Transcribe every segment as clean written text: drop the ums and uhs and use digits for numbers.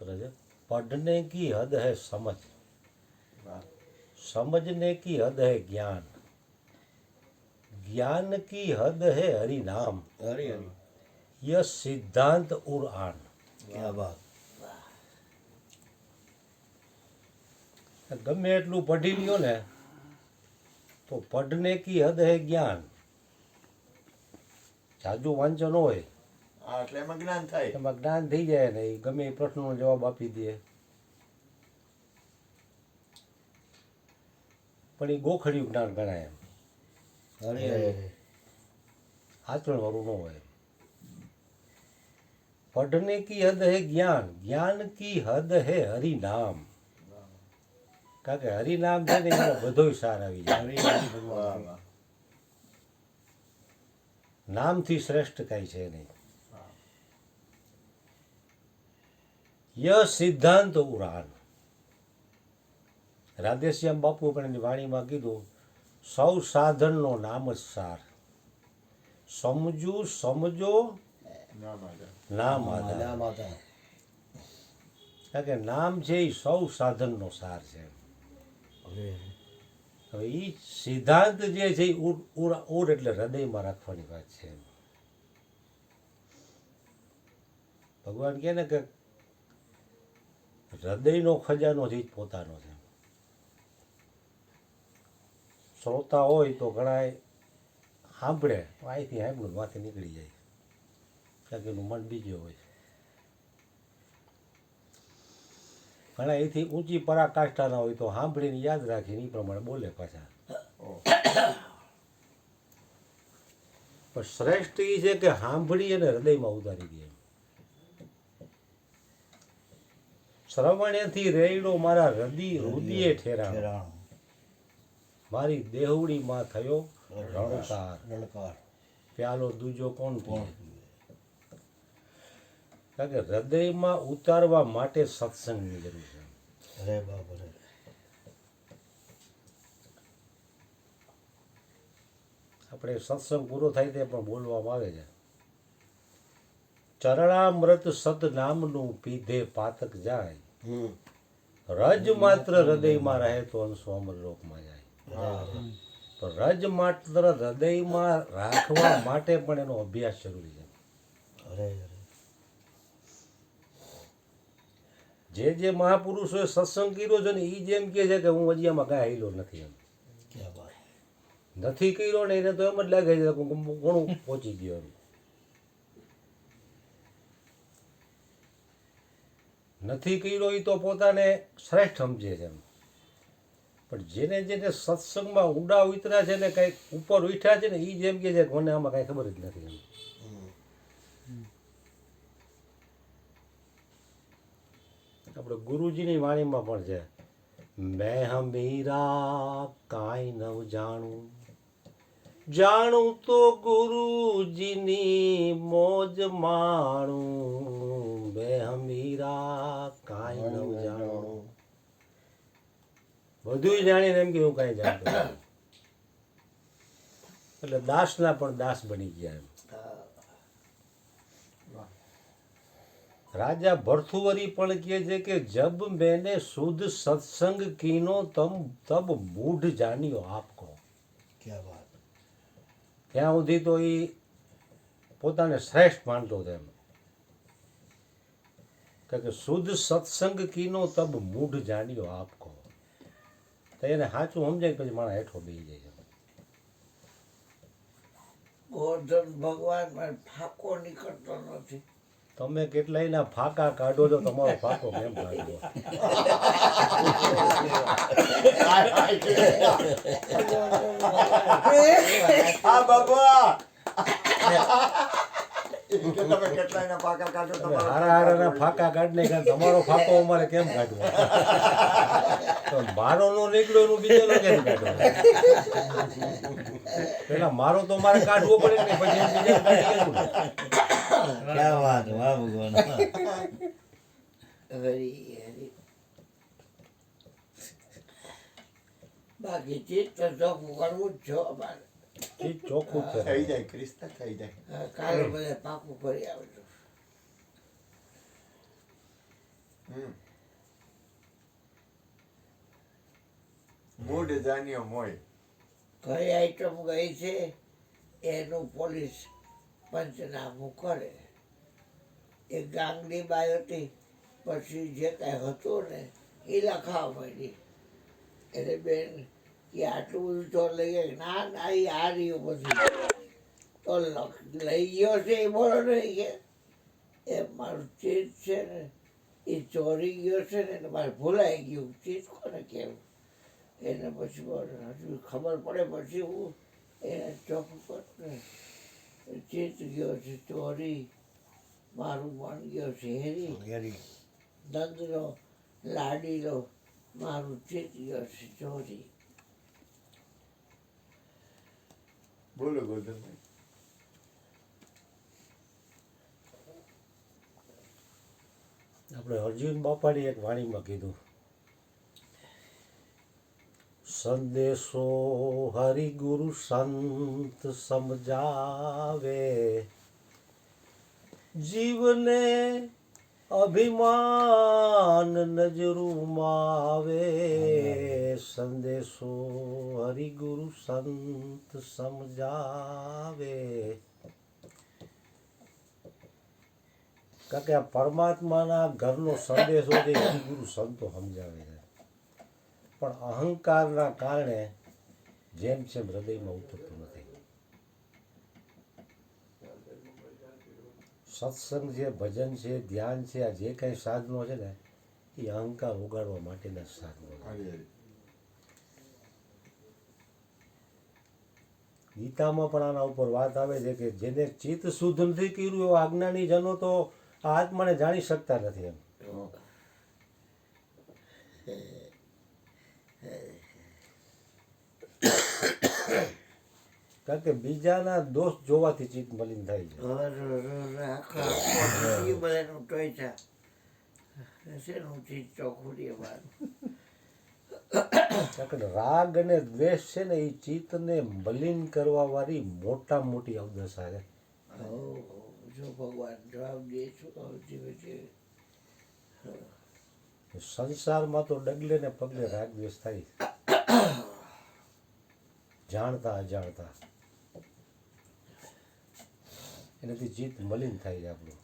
સૂત્ર છે, पढ़ने की हद है समझ, समझने की हद है ज्ञान, ज्ञान की हद है हरि नाम, हरी हरी यह सिद्धांत और आन। क्या बात गमे एटलू पढ़ी लियो ने तो पढ़ने की हद है ज्ञान, जाजू वांचन होय એટલે એમાં જ્ઞાન થાય એમાં જ્ઞાન થઈ જાય ને એ ગમે એ પ્રશ્નનો જવાબ આપી દે, પણ એ ગોખડિયું જ્ઞાન ગણાય એમ, હરી હરી આચરણવાળું ન હોય। पढ़ने की हद है ज्ञान, ज्ञान की हद है हरि नाम, કારણ કે હરિનામ છે ને એમાં બધોય સાર આવી જાય। હરી હરી ભગવાન નામથી શ્રેષ્ઠ કાંઈ છે નહીં। ય સિદ્ધાંત ઉરાન, રાધેશ્યામ બાપુ પણ એની વાણીમાં કીધું, સૌ સાધનનો નામ જ સાર, સમજુ સમજો નામ આધાર, નામ હતા કારણ કે નામ છે એ સૌ સાધનનો સાર છે। હરી હવે એ સિદ્ધાંત જે છે એ ઉર એટલે હૃદયમાં રાખવાની વાત છે। ભગવાન કહે ને કે હૃદયનો ખજાનો છે એ જ પોતાનો છે। શ્રોતા હોય તો ઘણા સાંભળે અહીંથી સાંભળ્યું માથે નીકળી જાય, કારણ કે એનું મન બીજું હોય। ઘણા અહીંથી ઊંચી પરાકાષ્ઠાના હોય તો સાંભળીને યાદ રાખીને એ પ્રમાણે બોલે પાછા। પણ શ્રેષ્ઠ એ છે કે સાંભળી અને હૃદયમાં ઉતારી દે। શ્રવણેથી રેયડો મારા હૃદયે ઠેરાણો, ફેરાણો મારી દેહવડીમાં થયો રણકાર, રણકાર પ્યાલો દૂજો કોણ કોણ પીએ? કારણ કે હૃદયમાં ઉતારવા માટે સત્સંગની જરૂર છે। અરે બાપ રે આપણે સત્સંગ પૂરો થાય તે પણ બોલવામાં આવે છે, ચરણામૃત સત નામનું પીધે પાતક જાય, રજ માત્ર હૃદયમાં રહે તો અંશો અમરલોકમાં જાય। તો રજ માત્ર હૃદયમાં રાખવા માટે પણ એનો અભ્યાસ જરૂરી છે। અરે અરે જે મહાપુરુષોએ સત્સંગ કર્યો છે ને એ જેમ કહે છે કે હું હજી આમાં કાંઈ હિલો નથી, એમ ક્યાં બાત નથી કર્યો ને એને તો એમ જ લાગે છે કે ઘણું પહોંચી ગયો એમ, નથી કર્યો એ તો પોતાને શ્રેષ્ઠ સમજે છે એમ। પણ જેને જેને સત્સંગમાં ઊંડા ઉતર્યા છે ને કંઈક ઉપર ઉઠ્યા છે ને એ જેમ કહે છે કે મને આમાં કાંઈ ખબર જ નથી એમ। આપણે ગુરુજીની વાણીમાં પણ છે, મેં હમીરા કાંઈ નવ જાણું, જાણું તો ગુરુજીની મોજ માણું, મેં હમીરા કાંઈ નવ જાણું, બધું જાણીને એમ કે હું કાંઈ જાણતો નથી। એટલે દાસના પણ દાસ બની ગયા એમ। राजा भरथुवरी पण कहे छे कि जब मैंने शुद्ध सत्संग कीनो तब मूढ़ जानियो आपको। ક્યાં બાત ત્યાં સુધી તો એ પોતાને શ્રેષ્ઠ માનતો હતો એમ, કે શુદ્ધ સત્સંગ કીનો તબ મૂઢ જાણ્યો આપકો, તો એને સાચું સમજાય પછી માણસ હેઠો બેસી જાય છે। ગોર્ધન ભગવાન ફાકો નીકળતો નથી। તમે કેટલાયના ફાકા કાઢો છો, તમારો ફાકો કેમ કાઢવો? આ બાબા તમે કેટલાયના પાકા કાઢો તમે તમારો હારા હારાના ફાકા કાઢને કે તમારો ફાકો અમારે કેમ કાઢવો? તો મારો નો નીકળ્યો એનું બીજાનો કેમ કાઢવો? પેલા મારો તો મારે કાઢવો પડે ને, પછી બીજા કાઢી લેવું ને। ક્યાં વાત વાહ ભગવાન હરી હરી બાકી ચિત્ત ચોખ્ખું કરવું જ જો અમારે। એ ચોખ્ખું છે। થઈ જાય ક્રિસ્તા થઈ જાય કાલે બધે પાકું કરી આવજો। મૂડ જાન્યો મોય. કઈ આઈટમ ગઈ છે એનું પોલીસ પંચનામું કરે. એ ગાંગડી બાઈ હતી, પછી જે કાંઈ હતું ને એ લખાવા માંડી. એટલે બેન કે આટલું બધું ચોર લઈ ગયા. ના ના, એ આ રહ્યું બધું તો લઈ ગયો છે એ બોલો નહીં કે એ મારું ચીજ છે ને એ ચોરી ગયો છે ને એટલે મારે ભૂલાઈ ગયું. ચીજ કોને કહેવું? એને પછી હજુ ખબર પડે પછી હું એને ચોખ્ખું ને ચીત ગયો છે ચોરી, મારું મન ગયો છે હેરી, નંદનો લાડીલો મારું ચીત ગયો છે ચોરી. બોલો ગોરધનભાઈ. આપણે અર્જુન બાપાની એક વાણીમાં કીધું, સંદેશો હરિગુરુ સંત સમજાવે, જીવને અભિમાન નજરૂમાં આવે. સંદેશો હરિગુરુ સંત સમજાવે. કારણ કે આ પરમાત્માના ઘરનો સંદેશો છે એ ગુરુ સંતો સમજાવે છે, પણ અહંકારના કારણે જેમ જેમ હૃદયમાં ઉતરતું નથી. સત્સંગ છે, ભજન છે, ધ્યાન છે, આ જે કંઈ સાધનો છે ને એ અહંકાર ઉગાડવા માટેના સાધનો છે. ગીતામાં પણ આના ઉપર વાત આવે છે કે જેને ચિત્ત શુદ્ધ નથી કર્યું એવો અજ્ઞાની જનો તો આ આત્માને જાણી શકતા નથી એમ. કારણ કે બીજાના દોષ જોવાથી ચિત્ત મલિન થાય છે. બધાનું ટોયચા શેનું ચીજ ચોખ્ખું રે બાર. કારણ કે રાગ અને દ્વેષ છે ને એ ચિત્તને મલિન કરવા વાળી મોટા મોટી અવદશા છે. જો ભગવાન જવાબ દે છું સંસારમાં તો ડગલે ને પગલે રાગ દ્વેષ થાય, જાણતા અજાણતા. એનાથી ચિત્ત મલિન થાય છે આપણું,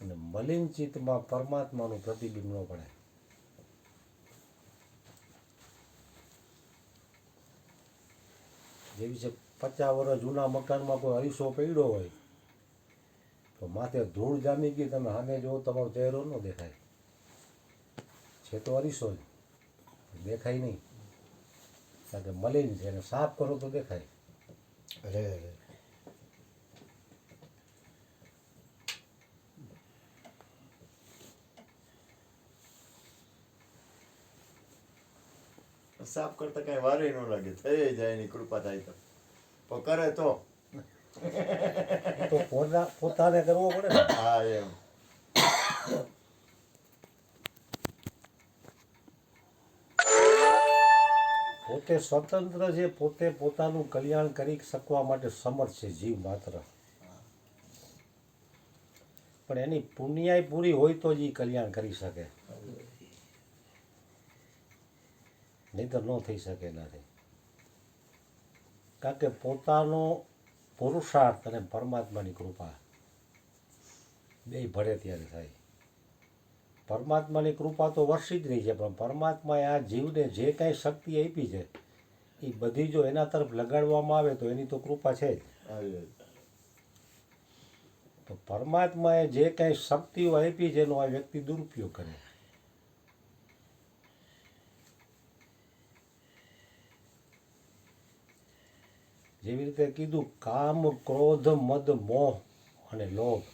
અને મલિન ચિત્તમાં પરમાત્માનું પ્રતિબિંબ ન પડે. જેવી છે 50 વર્ષ જૂના મકાનમાં કોઈ અરીસો પડ્યો હોય તો માથે ધૂળ જામી ગઈ, તમે સામે જોવો તમારો ચહેરો ન દેખાય. છે તો અરીસો જ, દેખાય નહીં, કારણ કે મલિન છે. એને સાફ કરો તો દેખાય. અરે અરે. સાફ કરતા કઈ વારે ન લાગે, થઈ જાય એની કૃપા થાય તો. પણ કરે તો તો પોતાને કરવો પડે ને. હા એમ. પોતે સ્વતંત્ર છે, પોતે પોતાનું કલ્યાણ કરી શકવા માટે સમર્થ છે જીવ માત્ર. પણ એની પુણ્યાય પૂરી હોય તો જ એ કલ્યાણ કરી શકે, નહીં તો ન થઈ શકે એનાથી. કારણ કે પોતાનો પુરુષાર્થ અને પરમાત્માની કૃપા બે ભળે ત્યારે થાય. પરમાત્માની કૃપા તો વર્ષી જ રહી છે, પણ પરમાત્માએ આ જીવને જે કાંઈ શક્તિ આપી છે એ બધી જો એના તરફ લગાડવામાં આવે તો એની તો કૃપા છે જ. તો પરમાત્માએ જે કાંઈ શક્તિઓ આપી છે એનો આ વ્યક્તિ દુરુપયોગ કરે. જેવી રીતે કીધું, કામ ક્રોધ મદ મોહ અને લોભ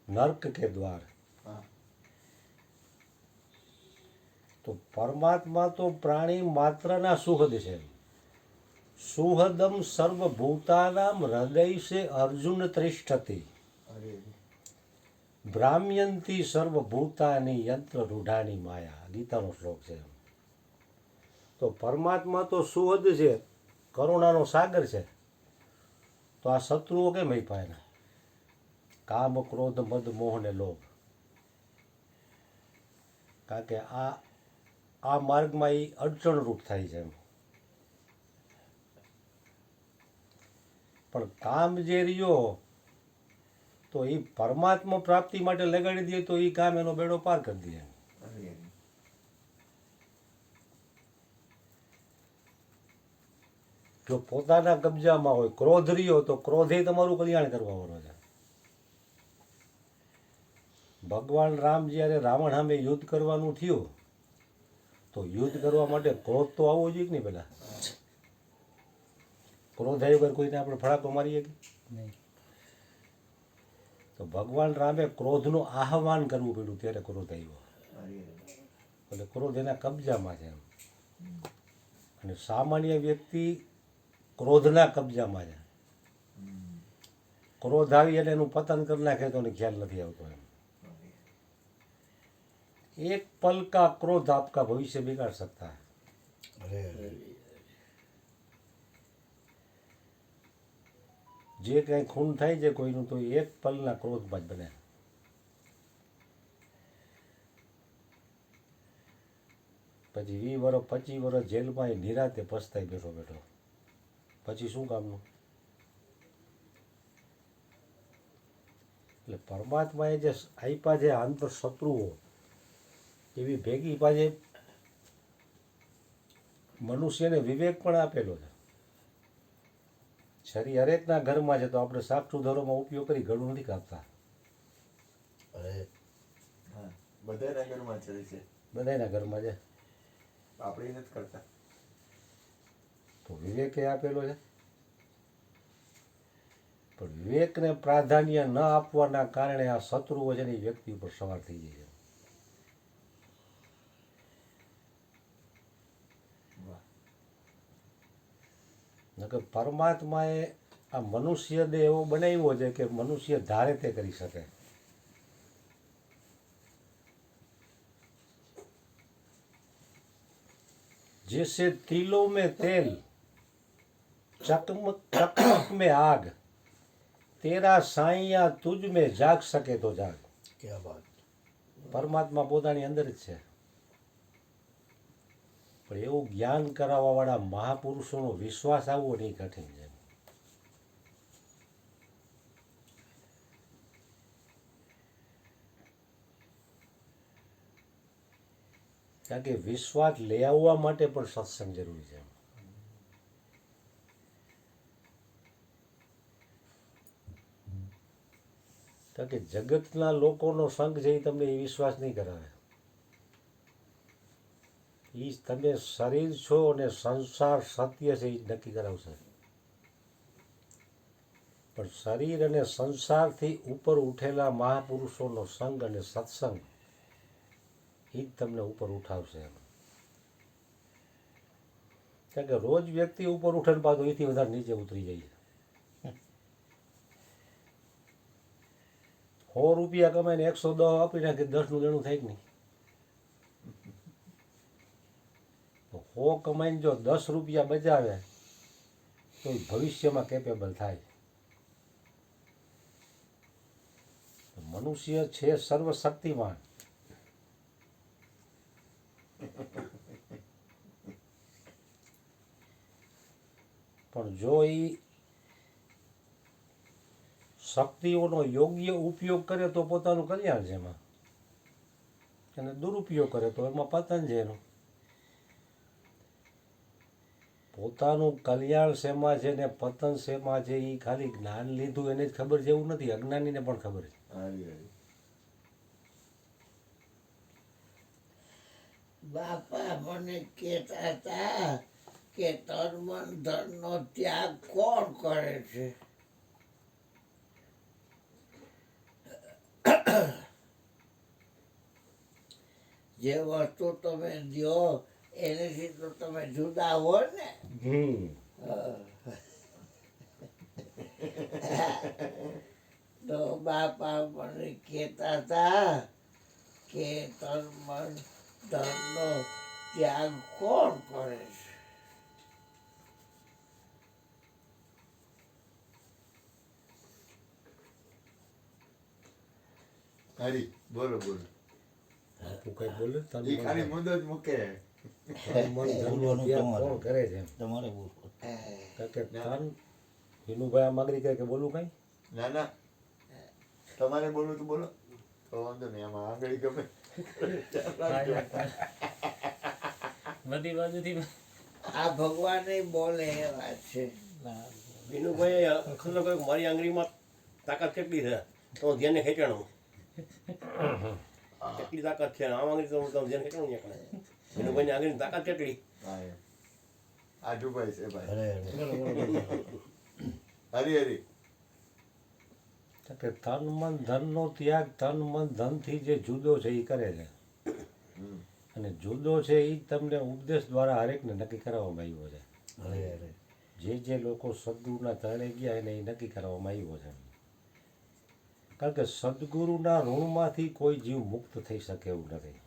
નર્ક કે દ્વાર. તો પરમાત્મા તો પ્રાણી માત્રના સુહદ છે. સુહદમ સર્વભૂતાનામ હૃદય સે અર્જુન ત્રિષ્ઠતિ, ભ્રામ્યંતી સર્વભૂતાની યંત્ર રૂઢાની માયા. ગીતાનો શ્લોક છે. તો પરમાત્મા તો સુહદ છે, કરુણાનો સાગર છે. તો આ શત્રુઓ કેમ આપ્યા એને? કામ ક્રોધ મદ મોહ ને લોભ. કારણ કે આ માર્ગમાં એ અડચણરૂપ થાય છે એમ. પણ કામ જે રહ્યો તો એ પરમાત્મા પ્રાપ્તિ માટે લગાડી દે તો એ કામ એનો બેડો પાર કરી દે. જો પોતાના કબજામાં હોય, ક્રોધ રહ્યો તો ક્રોધે તમારું કલ્યાણ કરવાનો છે. ભગવાન રામ જ્યારે રાવણ સામે યુદ્ધ કરવાનું થયું તો યુદ્ધ કરવા માટે ક્રોધ તો આવવો જોઈએ કે નહીં પહેલાં? ક્રોધ આવ્યો વગર કોઈને આપણે ફડાકો મારીએ કે નહીં. તો ભગવાન રામે ક્રોધનું આહવાન કરવું પડ્યું ત્યારે ક્રોધ આવ્યો. એટલે ક્રોધ એના કબજામાં છે એમ. અને સામાન્ય વ્યક્તિ ક્રોધના કબજામાં છે. ક્રોધ આવી એટલે એનું પતન કરી નાખે તો એને ખ્યાલ નથી આવતો એમ. एक पल का क्रोध आपका भविष्य बिगाड़ सकता है. જે કંઈ ખૂન થાય છે કોઈનું તો એક પલના ક્રોધમાં જ બને. પછી 20 વર્ષ 25 વર્ષ જેલમાં એ નિરાતે પસ્તાય બેઠો બેઠો. પછી શું કામનું? એટલે પરમાત્માએ જે આપ્યા છે આંતર શત્રુઓ એવી ભેગી પાછે મનુષ્યને વિવેક પણ આપેલો છે. છરી હરેકના ઘરમાં છે તો આપણે સાક્ષુ ધરોમાં ઉપયોગ કરી ઘણું નથી કાપતા. બધાના ઘરમાં છે. બધાના ઘરમાં છે. આપણે નથી કરતા. તો વિવેકે આપેલો છે. પણ વિવેકને પ્રાધાન્ય ન આપવાના કારણે આ શત્રુઓ છે ને એ વ્યક્તિ ઉપર સવાર થઈ જાય છે. નકર પરમાત્માએ આ મનુષ્ય દેહ એવો બનાવ્યો છે કે મનુષ્ય ધારે તે કરી શકે. जैसे तिलों में तेल चकमक में आग तेरा साइया तुझ में जाग सके तो जाग. क्या बात. પરમાત્મા પોતાની અંદર જ છે. પણ એવું જ્ઞાન કરાવવા વાળા મહાપુરુષોનો વિશ્વાસ આવવો નહીં કઠિન છે. કારણ કે વિશ્વાસ લઈ આવવા માટે પણ સત્સંગ જરૂરી છે. કારણ કે જગતના લોકોનો સંગ છે એ તમને એ વિશ્વાસ નહીં કરાવે. એ તમે શરીર છો અને સંસાર સત્ય છે એ નક્કી કરાવશે. પણ શરીર અને સંસારથી ઉપર ઉઠેલા મહાપુરુષોનો સંગ અને સત્સંગ એ જ તમને ઉપર ઉઠાવશે. કારણ કે રોજ વ્યક્તિ ઉપર ઉઠે ને પાછું એથી વધારે નીચે ઉતરી જાય. 100 રૂપિયા કમાઈને 110 આપી નાખે 10નું દેણું થાય કે નહીં? 100 કમાઈને જો 10 રૂપિયા બચાવે તો એ ભવિષ્યમાં કેપેબલ થાય. મનુષ્ય છે સર્વશક્તિમાન. પણ જો એ શક્તિઓનો યોગ્ય ઉપયોગ કરે તો પોતાનું કલ્યાણ છે એમાં, અને દુરુપયોગ કરે તો એમાં પતન છે એનું. પોતાનું કલ્યાણ શેમાં છે ને પતન શેમાં છે એ ખાલી જ્ઞાન લીધું એને જ ખબર છે એવું નથી, અજ્ઞાનીને પણ ખબર છે. બાપા મને કહેતા હતા કે તન મન ધનનો ત્યાગ કોણ કરે છે? જે વસ્તુ તમે દો એનાથી તો તમે જુદા હો ને. તો બાપા મને કહેતા હતા કે તન મન ધનનો ત્યાગ કોણ કરે છે? હરી બોલો બોલો. તું કઈ બોલે તન એ ખાલી મન મુદ્દો જ મૂકે. ધનનો ત્યાગ કોણ કરે છે એમ? તમારે બોલવું. કારણ કે તન વિનુભાઈ આ માગણી કરે કે બોલું કઈ ના ના, તમારે બોલું તો બોલો, તો વાંધો નહીં, આમાં આંગળી ગમે. બધી બાજુથી આ ભગવાને બોલે એ વાત છે. વિનુભાઈ ખબર કહ્યું મારી આંગળીમાં તાકાત કેટલી છે તો ધ્યાને ખેંચાણું કેટલી તાકાત છે આમ આંગળી તો ધ્યાન ખેંચાણું ને વિનુભાઈની આંગળીની તાકાત કેટલી. હા એમ. આજુભાઈ છે ભાઈ. અરે હરી હરી. કે તન મન ધનનો ત્યાગ તન મન ધનથી જે જુદો છે એ કરે છે હમ. અને જુદો છે એ તમને ઉપદેશ દ્વારા હરેકને નક્કી કરાવવામાં આવ્યો છે. જે લોકો સદગુરુના તરણે ગયા એને એ નક્કી કરવામાં આવ્યો છે. કારણ કે સદગુરુના ઋણમાંથી કોઈ જીવ મુક્ત થઈ શકે એવું નથી.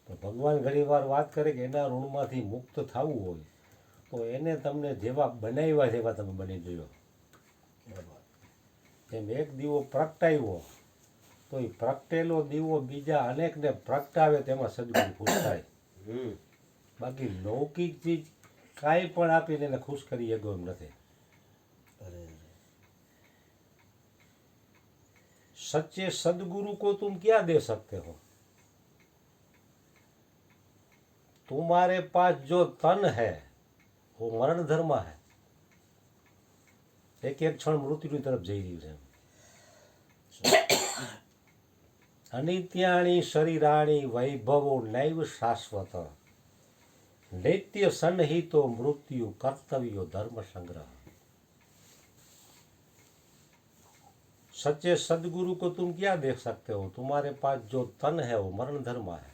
તો ભગવાન ઘણીવાર વાત કરે કે એના ઋણમાંથી મુક્ત થવું હોય તો એને તમને જેવા બનાવ્યા જેવા તમે બની જોયો. એમ એક દીવો પ્રગટાવ્યો તો એ પ્રગટેલો દીવો બીજા અનેકને પ્રગટાવે તેમાં સદગુરુ ખુશ થાય. બાકી લૌકિક ચીજ કાંઈ પણ આપીને એને ખુશ કરી શકો એમ નથી. सच्चे सदगुरु को तुम क्या दे सकते हो? तुम्हारे पास जो तन है वो मरण धर्म है. एक एक क्षण मृत्युની તરફ જઈ રહ્યું છે. અનિત્યાણી શરીરાણી વૈભવો નૈવ શાશ્વત નિત્ય સન્નિહિતો મૃત્યુ કર્તવ્યો ધર્મ સંગ્રહ. सच्चे सदगुरु को तुम क्या देख सकते हो? तुम्हारे पास जो तन है वो मरण धर्म है.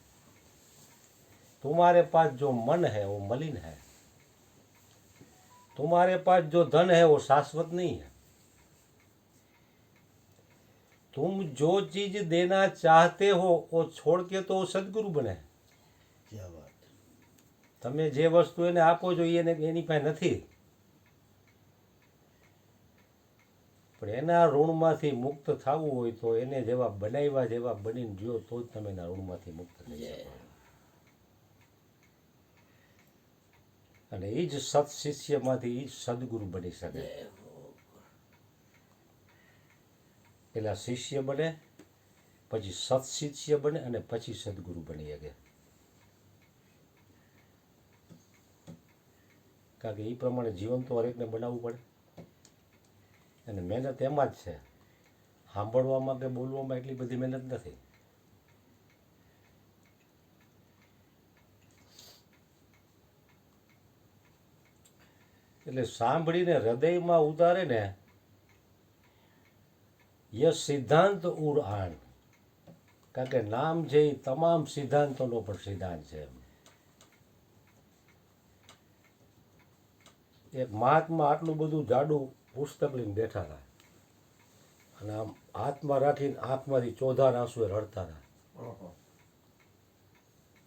तुम्हारे पास जो मन है वो मलिन है. तुम्हारे पास जो धन है वो शाश्वत नहीं है. तुम जो चीज देना चाहते हो वो छोड़ के तो वो सदगुरु बने. તમે જે વસ્તુ એને આપો છો એને એની પાસે નથી, પણ એના ઋણમાંથી મુક્ત થવું હોય તો એને જેવા બનાવ્યા જેવા બનીને જો તો જ તમે એના ઋણમાંથી મુક્ત થઈ શકો. અને એ જ સત શિષ્યમાંથી એ જ સદગુરુ બની શકે. પેલા શિષ્ય બને, પછી સત શિષ્ય બને અને પછી સદગુરુ બની શકે. કારણ કે એ પ્રમાણે જીવન તો હરેકને બનાવવું પડે અને મહેનત એમાં જ છે. સાંભળવામાં કે બોલવામાં એટલી બધી મહેનત નથી. એટલે સાંભળીને હૃદયમાં ઉતારે ને યશ સિદ્ધાંત ઉર આણ. કારણ કે નામ છે એ તમામ સિદ્ધાંતોનો પણ સિદ્ધાંત છે. એક મહાત્મા આટલું બધું જાડું પુસ્તક લઈને બેઠા હતા અને આમ હાથમાં રાખીને આંખમાંથી ચોધાર આંસુએ રડતા હતા. ઓહો.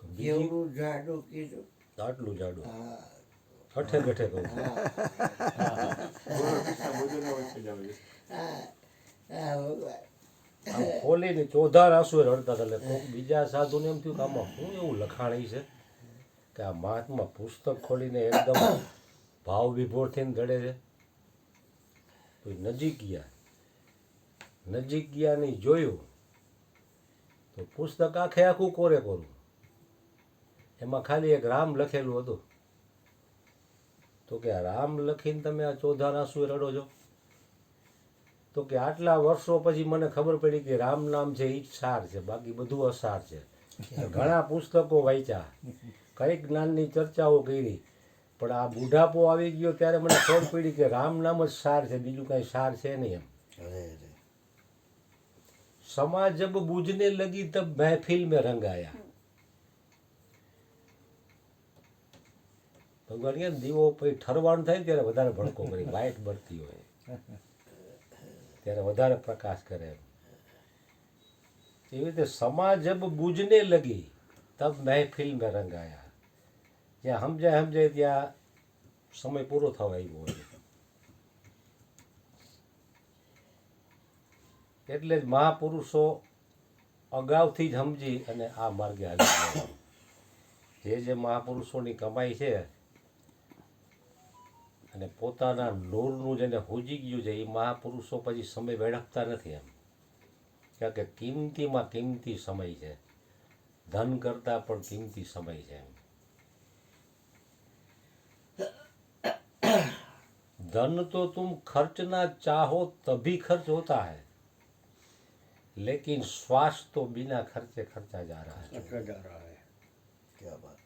તો બીજી કેવડું જાડું કીધું. આટલું જાડું હા ઠઠે ગઠે કહું. બોલો કૃષ્ણ, મુદ્દો વચ્ચે જાવ. હા હા ભગવાન. આમ ખોલીને ચોધાર આંસુએ રડતા હતા. એટલે કોઈક બીજા સાધુને એમ થયું કે આમાં શું એવું લખાણી છે કે આ મહાત્મા પુસ્તક ખોલીને એકદમ ભાવ વિભોર થઈને રડે છે. તો એ નજીક ગયા ને જોયું તો પુસ્તક આખે આખું કોરે કોરું. એમાં ખાલી એક રામ લખેલું હતું. તો કે આ રામ લખીને તમે આ ચોધાર આંસુએ રડો છો? તો કે આટલા વર્ષો પછી મને ખબર પડી કે રામ નામ છે એ જ સાર છે, બાકી બધું અસાર છે. ઘણા પુસ્તકો વાંચ્યા, કઈ જ્ઞાનની ચર્ચાઓ કરી, પણ આ બુઢાપો આવી ગયો ત્યારે મને ખબર પડી કે રામ નામ જ સાર છે, બીજું કાંઈ સાર છે નહીં એમ. સમા જબ બૂझने लगी तब महफिल में रंग आया. ભગવાન કે દીવો પછી ઠરવાનું થાય ને ત્યારે વધારે ભડકો કરી, લાઈટ બળતી હોય ત્યારે વધારે પ્રકાશ કરે. એવી રીતે સમા જબ બૂझने लगी તબ महफिल में रंग आया. જ્યાં સમજાય ત્યાં સમય પૂરો થવા આવ્યો હોય. એટલે જ મહાપુરુષો અગાઉથી જ સમજી અને આ માર્ગે હાલી ગયા. જે મહાપુરુષોની કમાઈ છે અને પોતાના નૂરનું જેને હુજી ગયું છે એ મહાપુરુષો પછી સમય વેડફતા નથી એમ. કારણ કે કિંમતીમાં કિંમતી સમય છે, ધન કરતાં પણ કિંમતી સમય છે એમ. धन तो तुम खर्चना चाहो तभी खर्च होता है, लेकिन श्वास तो बिना खर्चे खर्चा जा रहा है. अच्छा जा रहा है. ક્યાં વાત.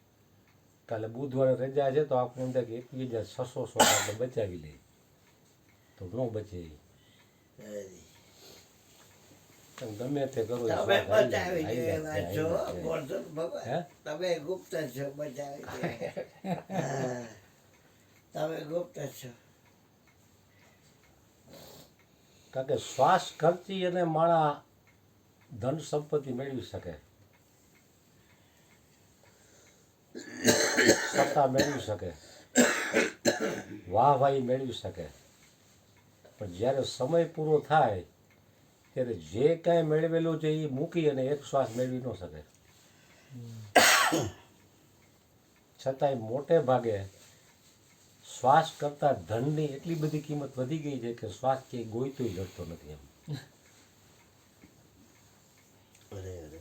કાલે બુધવારે રજા છે તો આપણે એમ થાય કે 21,600 આપણે બચાવી લઈએ તો ન બચે. ગમે તે કરો એ તમે શ્વાસ હાલી બચાવી જાય, જોઈએ હાલી છો જાય. ગોરધન હે? ભગવાન, તમે ગુપ્ત છો, બચાવી જોઈએ. હા, તમે ગુપ્ત છો. કારણ કે શ્વાસ ખર્ચી અને માણા ધન સંપત્તિ મેળવી શકે, સત્તા મેળવી શકે, વાહવાહી મેળવી શકે, પણ જ્યારે સમય પૂરો થાય ત્યારે જે કાંઈ મેળવેલું છે એ મૂકી અને એક શ્વાસ મેળવી ન શકે. છતાંય મોટે ભાગે શ્વાસ કરતાં ધનની એટલી બધી કિંમત વધી ગઈ છે કે શ્વાસ ક્યાંય ગોઈતોય જડતો નથી એમ. અરે અરે.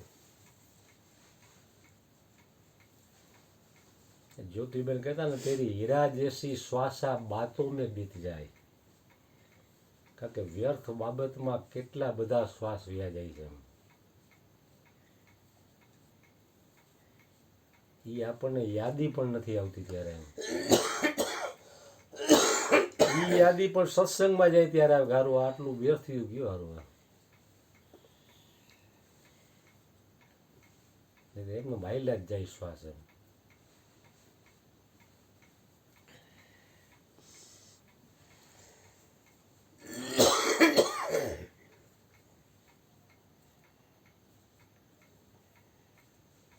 જ્યોતિબેન કહેતા ને તેરી હીરા જેસી શ્વાસા બાતો મેં બીત જાય. કારણ કે વ્યર્થ બાબતમાં કેટલા બધા શ્વાસ વ્યા જાય છે એમ. એ આપણને યાદી પણ નથી આવતી ત્યારે એમ. એ યાદી પણ સત્સંગમાં જાય ત્યારે આવે, ગારું આટલું વ્યર્થ થયું ગયું હારું. એમનો માઇલેજ જાય શ્વાસ એમ.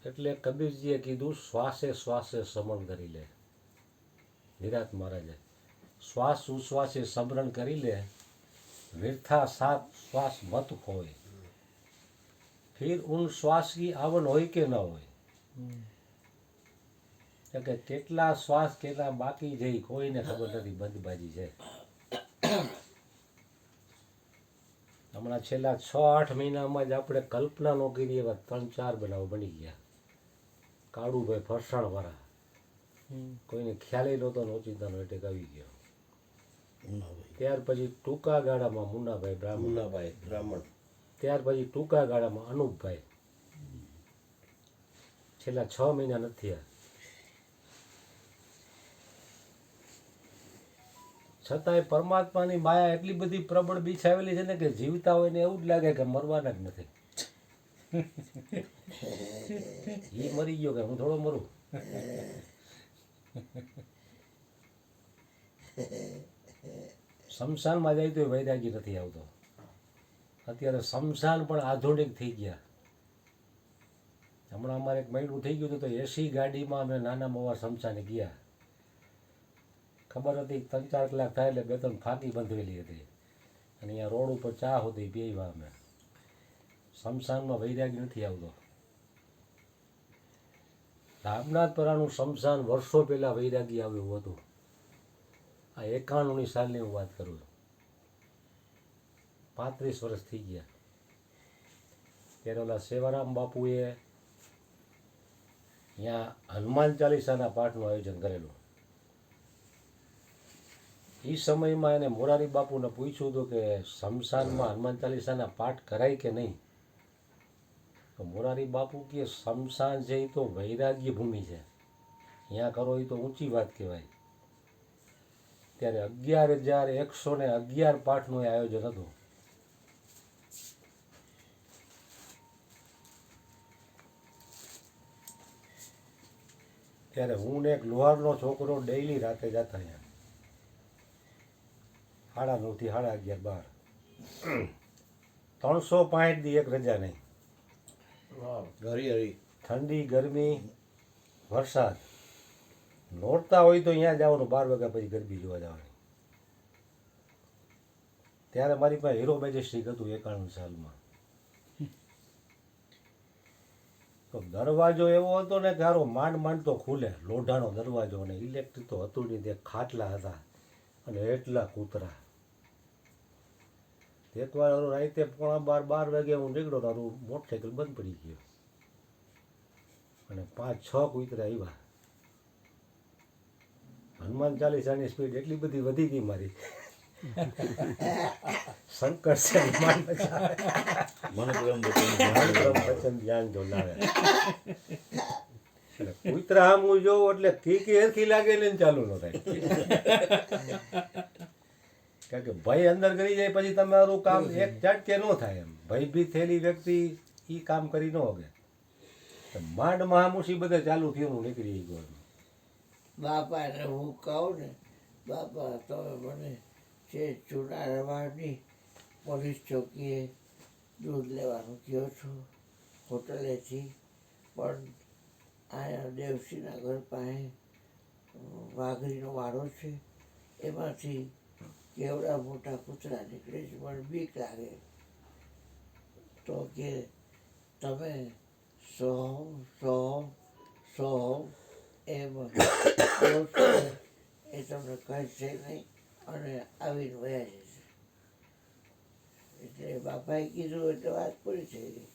એટલે કબીરજીએ કીધું શ્વાસે શ્વાસે સમરણ કરી લે. નિરાત મહારાજે શ્વાસ ઉશ્વાસે સમરણ કરી લે, વ્યર્થા સાત શ્વાસ મત ખોય, ફિર ઉન શ્વાસ કી આવન હોય કે ન હોય. કે કેટલા શ્વાસ કેટલા બાકી છે ઈ કોઈને ખબર નથી, બંધબાજી છે. હમણાં છેલ્લા 6-8 મહિનામાં જ આપણે કલ્પના ન કરી એવા 3-4 બનાવો બની ગયા. કાળુભાઈ ફરસાણવાળા, કોઈને ખ્યાલ નહોતો ને ઓચિંતાનો એટેક આવી ગયો. ત્યાર પછી ટૂંકા ગાળામાં મુન્નાભાઈ બ્રાહ્મણ, મુન્નાભાઈ બ્રાહ્મણ. ત્યાર પછી ટૂંકા ગાળામાં અનુપભાઈ. છેલ્લા 6 મહિના નથી થયા. છતાંય પરમાત્માની માયા એટલી બધી પ્રબળ બિછાવેલી છે ને કે જીવતા હોય ને એવું જ લાગે કે મરવાના જ નથી. એ મરી ગયો કે હું થોડો મરું. શમશાનમાં જાય તો વૈરાગી નથી આવતો. અત્યારે શમશાન પણ આધુનિક થઈ ગયા. હમણાં અમારે એક મહિનું થઈ ગયું હતું તો 80 ગાડીમાં અમે નાના મોવા શમશાને ગયા. ખબર હતી 3-4 કલાક થાય એટલે 2-3 ફાંકી બંધવેલી હતી અને અહીંયા રોડ ઉપર ચા હતી પીવા. અમે શમશાનમાં વૈરાગી નથી આવતો. રામનાથપરાનું શમશાન વર્ષો પહેલાં વૈરાગી આવ્યું હતું. આ 91 સાલની હું વાત કરું છું. 35 વર્ષ થઈ ગયા. ત્યારે ઓલા સેવારામ બાપુએ ત્યાં હનુમાન ચાલીસાના પાઠનું આયોજન કરેલું. એ સમયમાં એને મોરારી બાપુને પૂછ્યું હતું કે શમશાનમાં હનુમાન ચાલીસાના પાઠ કરાય કે નહીં. તો મોરારી બાપુ કે શમશાન છે એ તો વૈરાગ્ય ભૂમિ છે, ત્યાં કરો એ તો ઊંચી વાત કહેવાય. ત્યારે 11,111 પાઠનું આયોજન હતું. ત્યારે હું ને એક લુહારનો છોકરો ડેઈલી રાતે જતા અહીંયા 9:30 થી 11:30 365 દી એક રજા નહીં. હરી હરી. ઠંડી ગરમી વરસાદ નોરતા હોય તો અહીંયા જવાનું, 12 વાગ્યા પછી ગરબી જોવા જવાની. ત્યારે મારી પાસે હીરો મેજેસ્ટિક હતું 91 સાલમાં. તો દરવાજો એવો હતો ને કે હારો માંડ તો ખુલે, લોઢાનો દરવાજો, અને ઇલેક્ટ્રિક તો હતું નહીં, તે ખાટલા હતા અને એટલા કૂતરા. એકવાર હારું રાતે 11:30 વાગે હું નીકળ્યો, તારું મોટરસાઇકલ બંધ પડી ગયો અને 5-6 કૂતરા આવ્યા. હનુમાન ચાલીસાની સ્પીડ એટલી બધી વધી ગઈ મારી. શંકર છે હનુમાન મનોક્રમ વચન ધ્યાન જો લાવે. એટલે કૂતરા આમ હું જોઉં એટલે કીકી હરખી લાગે ને ચાલુ ન થાય. કારણ કે ભય અંદર કરી જાય પછી તમારું કામ એક ઝાટકે ન થાય. એમ ભયભીત થયેલી વ્યક્તિ એ કામ કરી ન શકે. માંડ મહા મુસીબતે ચાલુ થયું, હું નીકળી ગયો. બાપાને હું કહું ને, બાપા તમે મને છે ચૂના રવાની પોલીસ ચોકીએ દૂધ લેવાનું કહો છો, હોટલેથી, પણ અહીંયા દેવસીના ઘર પાસે વાઘરીનો વાડો છે, એમાંથી કેવડા મોટા કૂતરા નીકળે છે, મને બીક લાગે. તો કે તમે સોહમ એમ એ તમને કહેશે નહીં અને આવીને વયા જશે. એટલે બાપાએ કીધું એટલે વાત પૂરી થઈ ગઈ.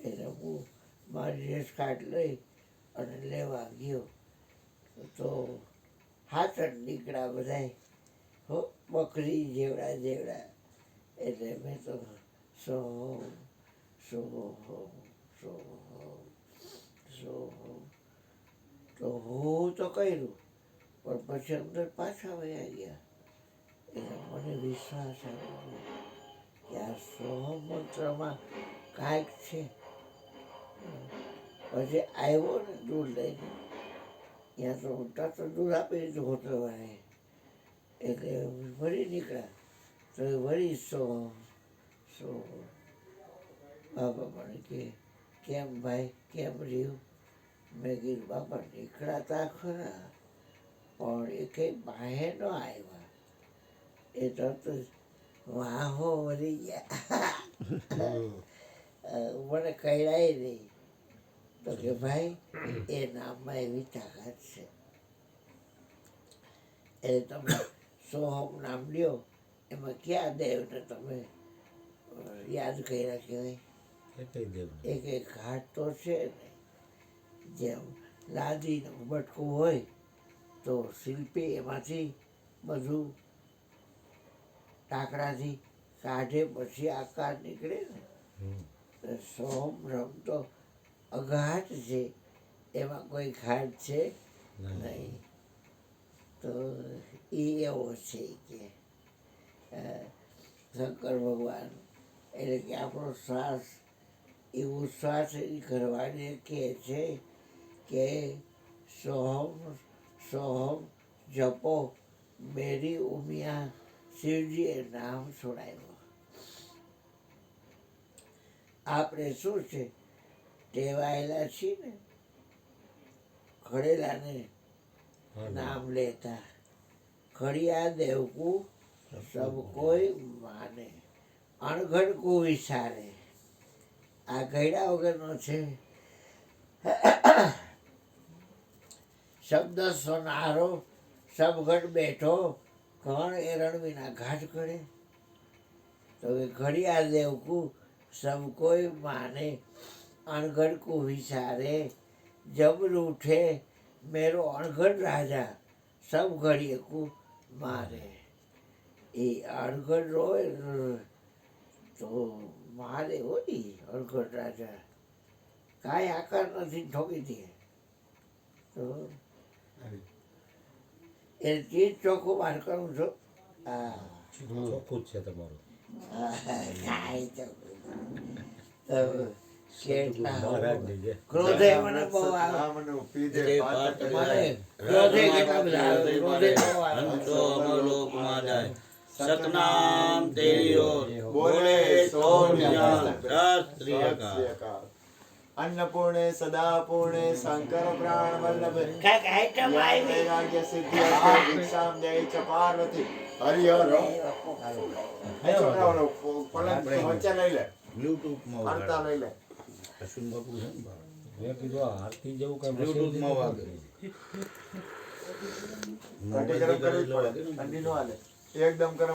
એટલે હું મારી રેસ કાર્ડ લઈ અને લેવા ગયો તો હાથડ નીકળ્યા બધાય, હો બકરી જેવડા. એટલે મેં તો સોહમ તો હું તો કર્યું, પણ પછી અંદર પાછા વયા ગયા. એટલે મને વિશ્વાસ આવ્યો કે આ સોહમ મંત્રમાં કાંઈક છે. પછી આવ્યો ને દૂધ લઈને, ત્યાં તો દૂધ આપી દીધું હોટલવાળાએ. એટલે વળી નીકળ્યા તો વળી સોહમ. બાપા મને કે કેમ ભાઈ, કેમ રહ્યું? મેં કીધું બાપા નીકળાતા ખરા, પણ એ કંઈ બાહે ન આવ્યા. એ તરત જ વાહો વળી ગયા. મને કહેડાય નહીં. તો કે ભાઈ એ નામમાં એવી તાકાત છે. એટલે તમે સોહમ નામ લ્યો, એમાં ક્યાં દેવને તમે યાદ કર્યા કહેવાય? એક ઘાટ તો છે ને, જેમ લાદીનું બટકું હોય તો શિલ્પી એમાંથી બધું ટાંકડાથી કાઢે પછી આકાર નીકળે ને. સોહમ રમતો અઘાટ છે, એમાં કોઈ ઘાટ છે નહીં. તો એ એવો છે કે શંકર ભગવાન, એટલે કે આપણો શ્વાસ એવું શ્વાસ કરવાની કહે છે કે સોહમ જપો મેરી ઉમિયા, શિવજીએ નામ છોડાવ્યો. આપણે શું છે ટેવાયેલા છીએ ને ખડેલાને નામ લેતા. ખડિયા દેવકું સબ કોઈ માને, અણઘડ કો વિચારે. આ ગયડા વગરનો છે. શબ્દ સોનારો સબગઢ બેઠો, કણ એરણ વિના ઘાટ કરે. તો કે ઘડિયા દેવકું સબ કોઈ માને, અણઘડ કો વિચારે. જબ રૂઠે મેરો અણઘડ રાજા, સબ ઘડીએ કો મારે. એ અણઘડ રોય તો મારે હોય. અણઘડ રાજા કાંઈ આકાર નથી, ઠોકી દે. તો એ ચીજ ચોખ્ખું માર કરું છું. હા, ચોખ્ખું જ છે તમારું. કાંઈ ચોખ્ખું. તો કેટલા મહારાજ દેજે. ક્રોધે મને બહુ આવે. નામનું પીધે પાતક મને જાય. ક્રોધે કેટલા બધા આવે. ક્રોધે બહુ આવે. હંસો અમરલોકમાં જાય. સતનામ તેરીઓ બોલે સો જ્ઞાન જ્ઞાન. સત શ્રી અકાલ. સત શ્રી અકાલ. અન્નપૂર્ણે સદાપૂર્ણે શંકર પ્રાણ વલ્લભે કાંઈક આઈટમ આવી. વૈરાગ્ય સિદ્ધિ ભિક્ષામ દે ચ પાર્વતી હરિહર હો. એ વખો કાઢો. આ છોકરાઓનો પલંગ વચ્ચે લઈ લે બ્લૂટૂથમાં ફરતા લઈ લે અશ્વિન બાપુ છે ને બહાર. મેં કીધું આ આરતી જેવું કઈ બ્લૂટૂથમાં વાગે ઠંડી ગરમ કરવી જ પડે ઠંડી નો હાલે એકદમ ગરમ